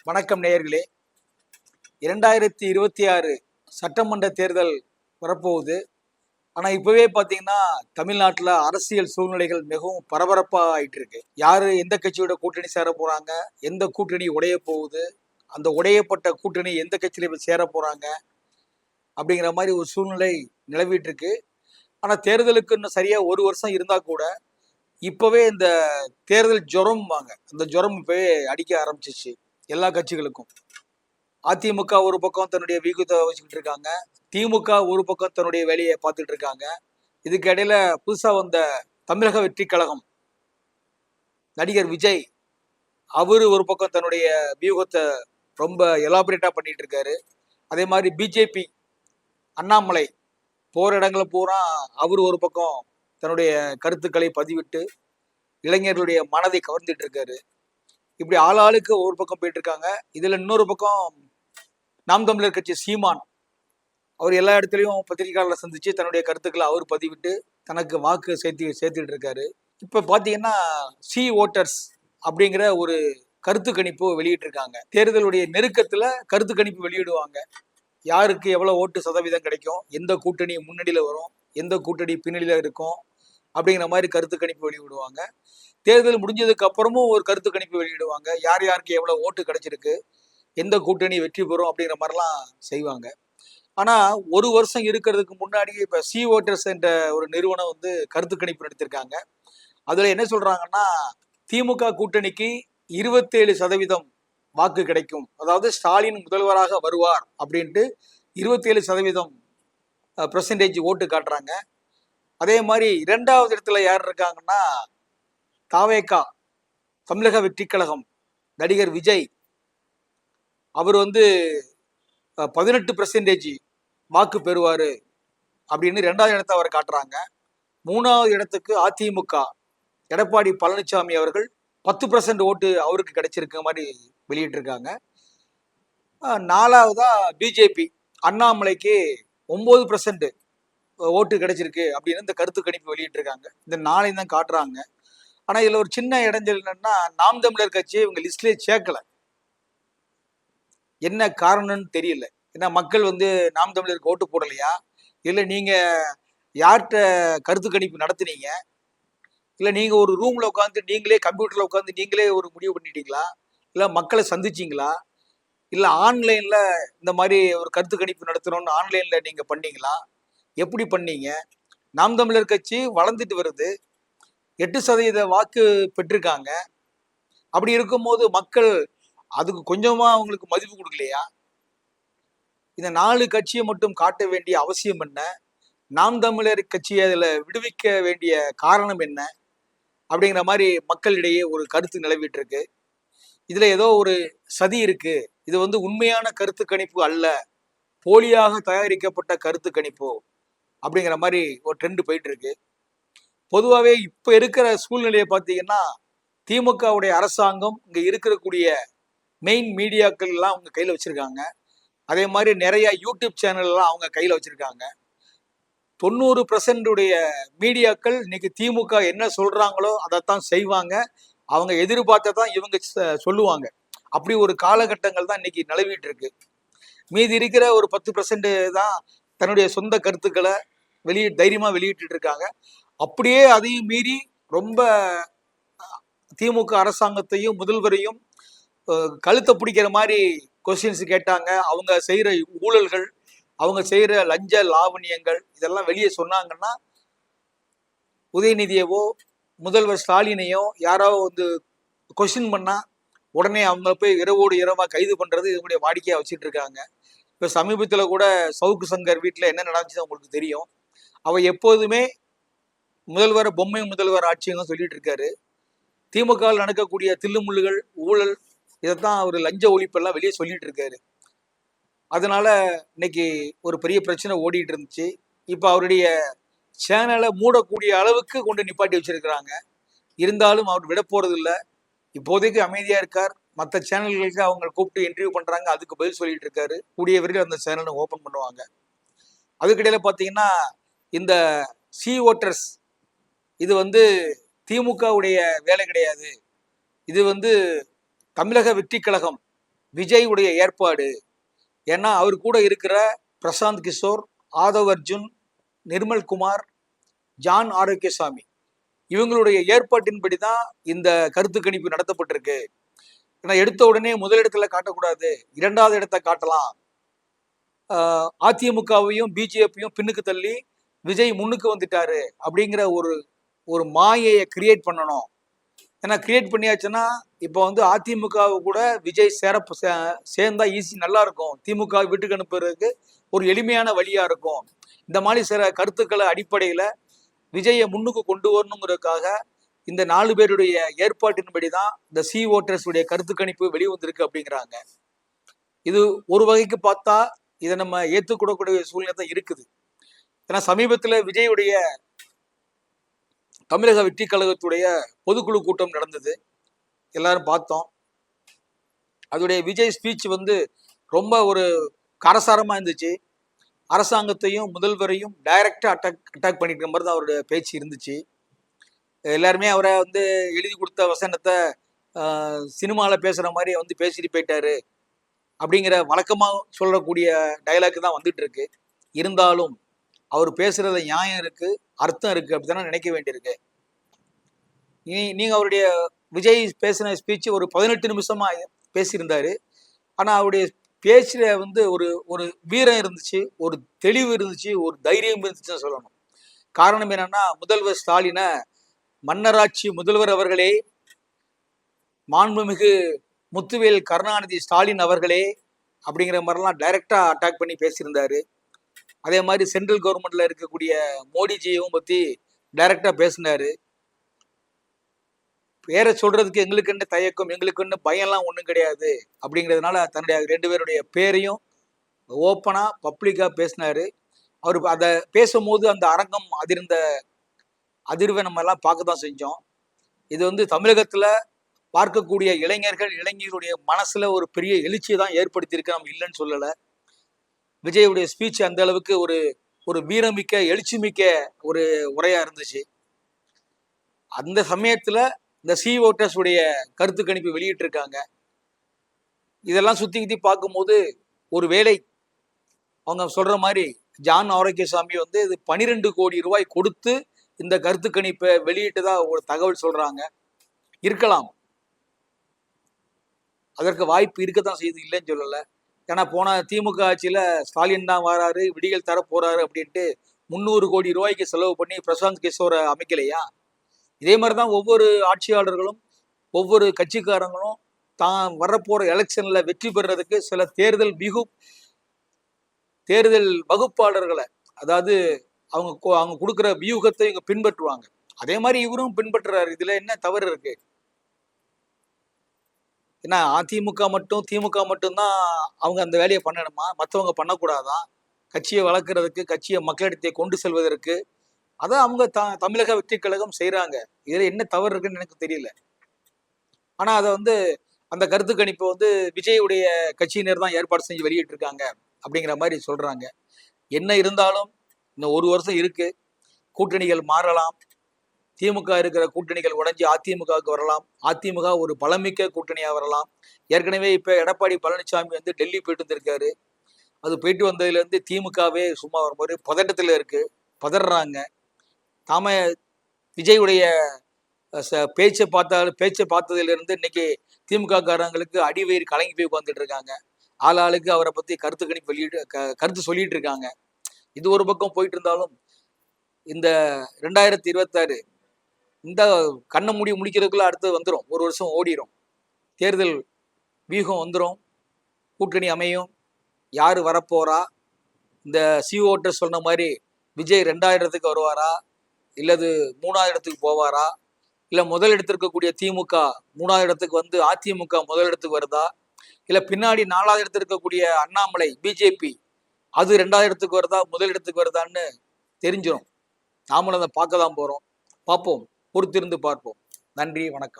வணக்கம் நேயர்களே. 2026 சட்டமன்ற தேர்தல் வரப்போகுது. ஆனா இப்பவே பாத்தீங்கன்னா தமிழ்நாட்டுல அரசியல் சூழ்நிலைகள் மிகவும் பரபரப்பா ஆயிட்டு இருக்கு. யாரு எந்த கட்சியோட கூட்டணி சேர போறாங்க, எந்த கூட்டணி உடைய போகுது, அந்த உடையப்பட்ட கூட்டணி எந்த கட்சியில போய் சேர போறாங்க அப்படிங்கிற மாதிரி ஒரு சூழ்நிலை நிலவிட்டு இருக்கு. ஆனா தேர்தலுக்கு இன்னும் சரியா ஒரு வருஷம் இருந்தா கூட இப்பவே இந்த தேர்தல் ஜுரம் அந்த ஜுரம் இப்பவே அடிக்க ஆரம்பிச்சிச்சு எல்லா கட்சிகளுக்கும். அதிமுக ஒரு பக்கம் தன்னுடைய வியூகத்தை வச்சுக்கிட்டு இருக்காங்க, திமுக ஒரு பக்கம் தன்னுடைய வேலையை பார்த்துட்டு இருக்காங்க. இதுக்கு இடையில புதுசா வந்த தமிழக வெற்றி கழகம் நடிகர் விஜய் அவரு ஒரு பக்கம் தன்னுடைய வியூகத்தை ரொம்ப எலாபரேட்டா பண்ணிட்டு இருக்காரு. அதே மாதிரி பிஜேபி அண்ணாமலை போற இடங்களை பூரா அவர் ஒரு பக்கம் தன்னுடைய கருத்துக்களை பதிவிட்டு இளைஞர்களுடைய மனதை கவர்ந்துட்டு இருக்காரு. இப்படி ஆளாளுக்கு ஒரு பக்கம் போயிட்டு இருக்காங்க. இதுல இன்னொரு பக்கம் நாம் தமிழர் கட்சி சீமான் அவர் எல்லா இடத்துலையும் பத்திரிகையாளர்களை சந்திச்சு தன்னுடைய கருத்துக்களை அவர் பதிவிட்டு தனக்கு வாக்கு சேர்த்துட்டு இருக்காரு. இப்ப பாத்தீங்கன்னா சி ஓட்டர்ஸ் அப்படிங்கிற ஒரு கருத்து கணிப்பு வெளியிட்டு இருக்காங்க. தேர்தலுடைய நெருக்கத்துல கருத்து கணிப்பு வெளியிடுவாங்க. யாருக்கு எவ்வளவு ஓட்டு சதவீதம் கிடைக்கும், எந்த கூட்டணி முன்னணியில வரும், எந்த கூட்டணி பின்னணியில இருக்கும் அப்படிங்கிற மாதிரி கருத்து கணிப்பு வெளியிடுவாங்க. தேர்தல் முடிஞ்சதுக்கு அப்புறமும் ஒரு கருத்து கணிப்பு வெளியிடுவாங்க. யார் யாருக்கு எவ்வளவு ஓட்டு கிடைச்சிருக்கு, எந்த கூட்டணி வெற்றி பெறும் அப்படிங்கிற மாதிரிலாம் செய்வாங்க. ஆனா ஒரு வருஷம் இருக்கிறதுக்கு முன்னாடியே இப்ப சி ஓட்டர்ஸ் என்ற ஒரு நிறுவனம் கருத்து கணிப்பு நடத்திருக்காங்க. அதுல என்ன சொல்றாங்கன்னா, திமுக கூட்டணிக்கு 27% வாக்கு கிடைக்கும், அதாவது ஸ்டாலின் முதல்வராக வருவார் அப்படின்ட்டு 27% பெர்சன்டேஜ் ஓட்டு காட்டுறாங்க. அதே மாதிரி இரண்டாவது இடத்துல யார் இருக்காங்கன்னா தாவேகா தமிழக வெற்றி கழகம் நடிகர் விஜய் அவர் 18% வாக்கு பெறுவாரு அப்படின்னு இரண்டாவது இடத்தை அவர் காட்டுறாங்க. மூணாவது இடத்துக்கு அதிமுக எடப்பாடி பழனிசாமி அவர்கள் 10% ஓட்டு அவருக்கு கிடைச்சிருக்க மாதிரி வெளியிட்டு இருக்காங்க. நாலாவதா பிஜேபி அண்ணாமலைக்கு 9% ஓட்டு கிடைச்சிருக்கு அப்படின்னு இந்த கருத்து கணிப்பு வெளியிட்டு இருக்காங்க. இந்த நாளையும் தான் காட்டுறாங்க. ஆனா இதுல ஒரு சின்ன இடைஞ்சல் என்னன்னா, நாம் தமிழர் கட்சியை இவங்க லிஸ்ட்லயே சேர்க்கல. என்ன காரணம்னு தெரியல. ஏன்னா மக்கள் நாம் தமிழருக்கு ஓட்டு போடலையா, இல்ல நீங்க யார்கிட்ட கருத்து கணிப்பு நடத்துனீங்க, இல்ல நீங்க ஒரு ரூம்ல உட்காந்து நீங்களே கம்ப்யூட்டர்ல உட்காந்து நீங்களே ஒரு முடிவு பண்ணிட்டீங்களா, இல்ல மக்களை சந்திச்சீங்களா, இல்ல ஆன்லைன்ல இந்த மாதிரி ஒரு கருத்து கணிப்பு நடத்தணும்னு ஆன்லைன்ல நீங்க பண்ணீங்களா, எப்படி பண்ணீங்க? நாம் தமிழர் கட்சி வளர்ந்துட்டு வருது, 8% வாக்கு பெற்றிருக்காங்க. அப்படி இருக்கும்போது மக்கள் அதுக்கு கொஞ்சமா அவங்களுக்கு மதிப்பு கொடுக்கலையா? இந்த 4 கட்சியை மட்டும் காட்ட வேண்டிய அவசியம் என்ன? நாம் தமிழர் கட்சியை அதுல விடுவிக்க வேண்டிய காரணம் என்ன அப்படிங்கிற மாதிரி மக்களிடையே ஒரு கருத்து நிலவிட்டு இருக்கு. இதுல ஏதோ ஒரு சதி இருக்கு, இது உண்மையான கருத்து கணிப்பு அல்ல, போலியாக தயாரிக்கப்பட்ட கருத்து கணிப்பு அப்படிங்கிற மாதிரி ஒரு ட்ரெண்ட் போயிட்டு இருக்கு. பொதுவாகவே இப்ப இருக்கிற சூழ்நிலையை பார்த்தீங்கன்னா, திமுகவுடைய அரசாங்கம் இங்க இருக்கக்கூடிய மெயின் மீடியாக்கள் எல்லாம் அவங்க கையில வச்சிருக்காங்க. அதே மாதிரி நிறைய யூடியூப் சேனல் எல்லாம் அவங்க கையில வச்சிருக்காங்க. 90% உடைய மீடியாக்கள் இன்னைக்கு திமுக என்ன சொல்றாங்களோ அதைத்தான் செய்வாங்க. அவங்க எதிர்பார்த்ததான் இவங்க சொல்லுவாங்க. அப்படி ஒரு காலகட்டங்கள் தான் இன்னைக்கு நிலவிட்டு இருக்கு. மீதி இருக்கிற ஒரு 10% தான் தன்னுடைய சொந்த கருத்துக்களை தைரியமா வெளியிட்டு இருக்காங்க. அப்படியே அதையும் மீறி ரொம்ப திமுக அரசாங்கத்தையும் முதல்வரையும் கழுத்தை பிடிக்கிற மாதிரி கொஸ்டின்ஸ் கேட்டாங்க. அவங்க செய்யற ஊழல்கள், அவங்க செய்யற லஞ்ச லாவணியங்கள் இதெல்லாம் வெளியே சொன்னாங்கன்னா, உதயநிதியவோ முதல்வர் ஸ்டாலினையோ யாரோ கொஸ்டின் பண்ணா உடனே அவங்க போய் இரவோடு இரவா கைது பண்றது இதனுடைய வாடிக்கையா வச்சுட்டு இருக்காங்க. இப்ப சமீபத்துல கூட சவுக்கு சங்கர் வீட்டுல என்ன நடந்துச்சு உங்களுக்கு தெரியும். அவ எப்போதுமே முதல்வர் பொம்மை முதல்வர் ஆட்சியும் சொல்லிட்டு இருக்காரு. திமுகவில் நடக்கக்கூடிய தில்லுமுள்ளுகள் ஊழல் இதைத்தான் அவர் லஞ்ச ஒழிப்பெல்லாம் வெளியே சொல்லிட்டு இருக்காரு. அதனால இன்னைக்கு ஒரு பெரிய பிரச்சனை ஓடிட்டு இருந்துச்சு. இப்ப அவருடைய சேனலை மூடக்கூடிய அளவுக்கு கொண்டு நிப்பாட்டி வச்சிருக்கிறாங்க. இருந்தாலும் அவர் விட போறது இல்லை. இப்போதைக்கு அமைதியா இருக்கார். மற்ற சேனல்களுக்கு அவங்க கூப்பிட்டு இன்டர்வியூ பண்றாங்க, அதுக்கு பதில் சொல்லிட்டு இருக்காரு. கூடிய விரைவில் அந்த சேனலை ஓபன் பண்ணுவாங்க. அதுக்கிடையில பாத்தீங்கன்னா இந்த சி ஓட்டர்ஸ் இது திமுகவுடைய வேலை கிடையாது. இது தமிழக வெற்றி கழகம் விஜய் உடைய ஏற்பாடு. ஏன்னா அவர் கூட இருக்கிற பிரசாந்த் கிஷோர், ஆதவ் அர்ஜுன், நிர்மல்குமார், ஜான் ஆரோக்கியசாமி இவங்களுடைய ஏற்பாட்டின்படி தான் இந்த கருத்து கணிப்பு நடத்தப்பட்டிருக்கு. ஏன்னா எடுத்த உடனே முதலிடத்துல காட்டக்கூடாது, இரண்டாவது இடத்தை காட்டலாம். அதிமுகவையும் பிஜேபியும் பின்னுக்கு தள்ளி விஜய் முன்னுக்கு வந்துட்டாரு அப்படிங்கிற ஒரு மாயையை கிரியேட் பண்ணணும். ஏன்னா கிரியேட் பண்ணியாச்சுன்னா இப்போ வந்து அதிமுகவை கூட விஜய் சேர்ந்தா ஈஸி, நல்லா இருக்கும். திமுக வீட்டுக்கு அனுப்புறதுக்கு ஒரு எளிமையான வழியா இருக்கும். இந்த மாதிரி சில கருத்துக்களை அடிப்படையில விஜயை முன்னுக்கு கொண்டு வரணுங்கிறதுக்காக இந்த 4 பேருடைய ஏற்பாட்டின்படி தான் இந்த சி ஓட்டர்ஸ் உடைய கருத்து கணிப்பு வெளிவந்திருக்கு அப்படிங்கிறாங்க. இது ஒரு வகைக்கு பார்த்தா இதை நம்ம ஏற்றுக்கூடக்கூடிய சூழ்நிலை தான் இருக்குது. ஏன்னா சமீபத்தில் விஜயுடைய தமிழக வெற்றி கழகத்துடைய பொதுக்குழு கூட்டம் நடந்தது, எல்லாரும் பார்த்தோம். அதோடைய விஜய் ஸ்பீச் வந்து ரொம்ப ஒரு காரசாரமா இருந்துச்சு. அரசாங்கத்தையும் முதல்வரையும் டைரக்டா அட்டாக் பண்ணிக்கிற மாதிரி தான் அவருடைய பேச்சு இருந்துச்சு. எல்லாருமே அவரை வந்து எழுதி கொடுத்த வசனத்தை சினிமாவில் பேசுற மாதிரி வந்து பேசிட்டு போயிட்டாரு அப்படிங்கிற வழக்கமாக சொல்லக்கூடிய டைலாக் தான் வந்துட்டு இருக்கு. இருந்தாலும் அவர் பேசுறதுல நியாயம் இருக்கு, அர்த்தம் இருக்கு, அப்படித்தானே நினைக்க வேண்டியிருக்கு. நீங்க அவருடைய விஜய் பேசின ஸ்பீச் ஒரு 18 நிமிஷமா பேசியிருந்தாரு. ஆனா அவருடைய பேச்சுல வந்து ஒரு வீரம் இருந்துச்சு, ஒரு தெளிவு இருந்துச்சு, ஒரு தைரியம் இருந்துச்சுன்னு சொல்லணும். காரணம் என்னன்னா, முதல்வர் ஸ்டாலினை மன்னராட்சி முதல்வர் அவர்களே, மாண்புமிகு முத்துவேல் கருணாநிதி ஸ்டாலின் அவர்களே அப்படிங்கிற மாதிரிலாம் டைரக்டா அட்டாக் பண்ணி பேசியிருந்தாரு. அதே மாதிரி சென்ட்ரல் கவர்மெண்ட்ல இருக்கக்கூடிய மோடிஜியும் பத்தி டைரக்டா பேசினாரு. பேரை சொல்றதுக்கு எங்களுக்கு என்ன தயக்கம், எங்களுக்கு என்ன பயம்லாம் ஒன்றும் கிடையாது அப்படிங்கிறதுனால தன்னுடைய 2 பேருடைய பேரையும் ஓப்பனா பப்ளிக்கா பேசினாரு. அவர் அதை பேசும்போது அந்த அரங்கம் அதிர்வை நம்ம எல்லாம் பார்க்க தான் செஞ்சோம். இது வந்து தமிழகத்துல பார்க்கக்கூடிய இளைஞர்களுடைய மனசுல ஒரு பெரிய எழுச்சியை தான் ஏற்படுத்தியிருக்கு, நம்ம இல்லைன்னு சொல்லலை. விஜயுடைய ஸ்பீச் அந்த அளவுக்கு ஒரு வீரமிக்க எழுச்சிமிக்க ஒரு உரையா இருந்துச்சு. அந்த சமயத்துல இந்த சி ஓட்டர்ஸ் உடைய கருத்து கணிப்பு வெளியிட்டு இருக்காங்க. இதெல்லாம் சுத்தி பார்க்கும்போது ஒரு வேளை அவங்க சொல்ற மாதிரி ஜான் ஆரோக்கியசாமி வந்து இது 12 கோடி ரூபாய் கொடுத்து இந்த கருத்து கணிப்பை வெளியிட்டதா ஒரு தகவல் சொல்றாங்க. இருக்கலாம், அதற்கு வாய்ப்பு இருக்கத்தான் செய்யுது, இல்லைன்னு சொல்லலை. ஏன்னா போன திமுக ஆட்சியில ஸ்டாலின் தான் வராரு, விடிகள் தர போறாரு அப்படின்ட்டு 300 கோடி ரூபாய்க்கு செலவு பண்ணி பிரசாந்த் கிஷோரை அமைக்கலையா? இதே மாதிரிதான் ஒவ்வொரு ஆட்சியாளர்களும் ஒவ்வொரு கட்சிக்காரங்களும் தான் வரப்போற எலெக்ஷன்ல வெற்றி பெறுறதுக்கு சில தேர்தல் வகுப்பாளர்களை, அதாவது அவங்க கொடுக்குற வியூகத்தை இவங்க பின்பற்றுவாங்க. அதே மாதிரி இவரும் பின்பற்றுறாரு. இதுல என்ன தவறு இருக்கு? ஏன்னா அதிமுக மட்டும் திமுக மட்டும்தான் அவங்க அந்த வேலையை பண்ணணுமா? மற்றவங்க பண்ணக்கூடாதான்? கட்சியை வளர்க்கறதுக்கு, கட்சியை மக்களிடத்தை கொண்டு செல்வதற்கு அதான் அவங்க தமிழக வெற்றி கழகம் செய்யறாங்க. இதுல என்ன தவறு இருக்குன்னு எனக்கு தெரியல. ஆனா அதை வந்து அந்த கருத்து கணிப்பை வந்து விஜயுடைய கட்சியினர் தான் ஏற்பாடு செஞ்சு வெளியிட்டு இருக்காங்க அப்படிங்கிற மாதிரி சொல்றாங்க. என்ன இருந்தாலும் இன்னும் 1 வருஷம் இருக்கு, கூட்டணிகள் மாறலாம். திமுக இருக்கிற கூட்டணிகள் உடைஞ்சு அதிமுகவுக்கு வரலாம். அதிமுக ஒரு பலமிக்க கூட்டணியா வரலாம். ஏற்கனவே இப்ப எடப்பாடி பழனிசாமி வந்து டெல்லி போயிட்டு வந்திருக்காரு. அது போயிட்டு வந்ததுல இருந்து திமுகவே சும்மா ஒரு பதட்டத்துல இருக்கு, பதறாங்க. தாம விஜயுடைய பேச்சை பார்த்ததுல இருந்து இன்னைக்கு திமுக காரங்களுக்கு அடிவயிறு கலங்கி போய் உட்காந்துட்டு இருக்காங்க. ஆளாளுக்கு அவரை பத்தி கருத்து கணிப்பு கருத்து சொல்லிட்டு இருக்காங்க. இது ஒரு பக்கம் போயிட்டு இருந்தாலும் இந்த 2026 இந்த கண்ணை முடிக்கிறதுக்குள்ள அடுத்து வந்துடும். 1 வருஷம் ஓடிடும், தேர்தல் வியூகம் வந்துடும், கூட்டணி அமையும், யாரு வரப்போறா? இந்த சி ஓட்டர் சொன்ன மாதிரி விஜய் 2000த்துக்கு வருவாரா, இல்லது 3வது இடத்துக்கு போவாரா, இல்ல முதல் இடத்திற்கக்கூடிய திமுக 3வது இடத்துக்கு வந்து அதிமுக முதல் இடத்துக்கு வருதா, இல்ல பின்னாடி 4வது இடத்துல இருக்கக்கூடிய அண்ணாமலை பிஜேபி அது 2வது இடத்துக்கு வருதா, முதல் இடத்துக்கு வருதான்னு தெரிஞ்சிடும். நாமளும் அதை பார்க்க தான் போறோம். பார்ப்போம், பொறுத்திருந்து பார்ப்போம். நன்றி, வணக்கம்.